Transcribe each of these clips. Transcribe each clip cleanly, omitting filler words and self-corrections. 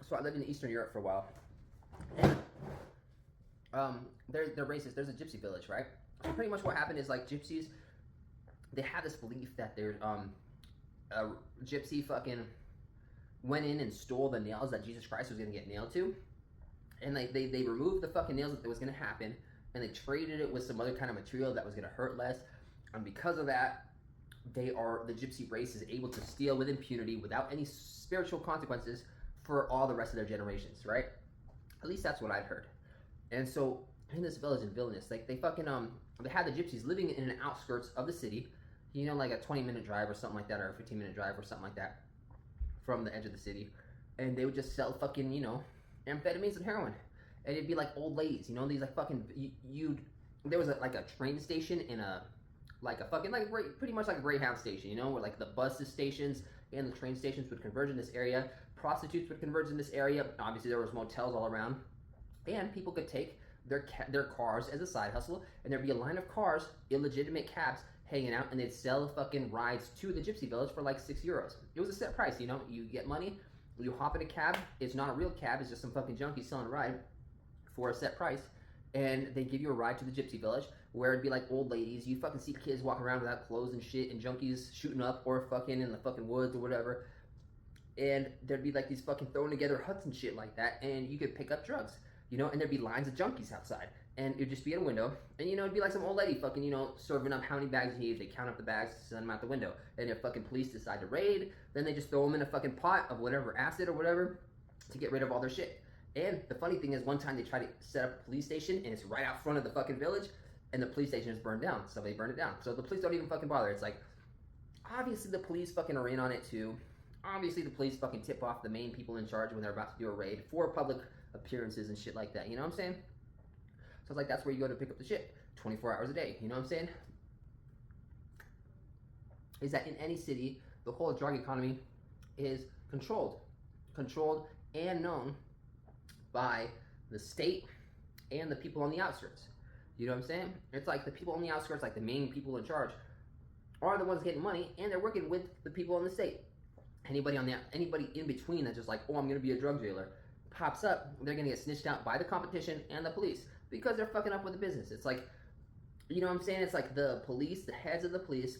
So I lived in Eastern Europe for a while. And, they're racist. There's a gypsy village, right? So pretty much what happened is like gypsies, they have this belief that there's a gypsy fucking went in and stole the nails that Jesus Christ was gonna get nailed to, and they removed the fucking nails that was gonna happen, and they traded it with some other kind of material that was gonna hurt less, and because of that, the gypsy race is able to steal with impunity without any spiritual consequences for all the rest of their generations, right? At least that's what I've heard. And so in this village in Vilnius, like they fucking they had the gypsies living in the outskirts of the city, you know, like a 20-minute drive or something like that, or a 15-minute drive or something like that from the edge of the city, and they would just sell fucking, you know, amphetamines and heroin, and it'd be like old ladies, you know, these like fucking there was like a train station in a fucking like pretty much like a Greyhound station, you know, where like the bus stations and the train stations would converge in this area, prostitutes would converge in this area. Obviously there was motels all around, and people could take their cars as a side hustle, and there'd be a line of cars, illegitimate cabs, hanging out, and they'd sell fucking rides to the gypsy village for like €6. It was a set price, you know. You get money, you hop in a cab. It's not a real cab. It's just some fucking junkie selling a ride for a set price, and they give you a ride to the gypsy village where it'd be like old ladies. You fucking see kids walking around without clothes and shit, and junkies shooting up or fucking in the fucking woods or whatever. And there'd be like these fucking thrown together huts and shit like that, and you could pick up drugs, you know, and there'd be lines of junkies outside, and it'd just be at a window, and you know, it'd be like some old lady fucking, you know, serving up how many bags you need. They count up the bags, send them out the window, and if fucking police decide to raid, then they just throw them in a fucking pot of whatever acid or whatever to get rid of all their shit. And the funny thing is, one time they tried to set up a police station, and it's right out front of the fucking village, and the police station is burned down. Somebody burned it down, so the police don't even fucking bother. It's like, obviously the police fucking are in on it too. Obviously the police fucking tip off the main people in charge when they're about to do a raid for public appearances and shit like that, you know what I'm saying? So it's like, that's where you go to pick up the shit 24 hours a day, you know what I'm saying? Is that in any city, the whole drug economy is controlled and known by the state and the people on the outskirts. You know what I'm saying? It's like the people on the outskirts, like the main people in charge, are the ones getting money, and they're working with the people in the state. Anybody in between that's just like, oh, I'm gonna be a drug dealer, pops up, they're gonna get snitched out by the competition and the police because they're fucking up with the business. It's like, you know what I'm saying? It's like the police, the heads of the police,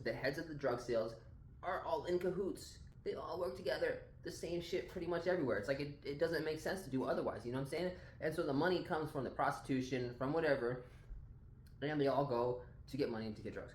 the heads of the drug sales are all in cahoots. They all work together. The same shit pretty much everywhere. It's like it doesn't make sense to do otherwise, you know what I'm saying? And so the money comes from the prostitution, from whatever, and they all go to get money to get drugs.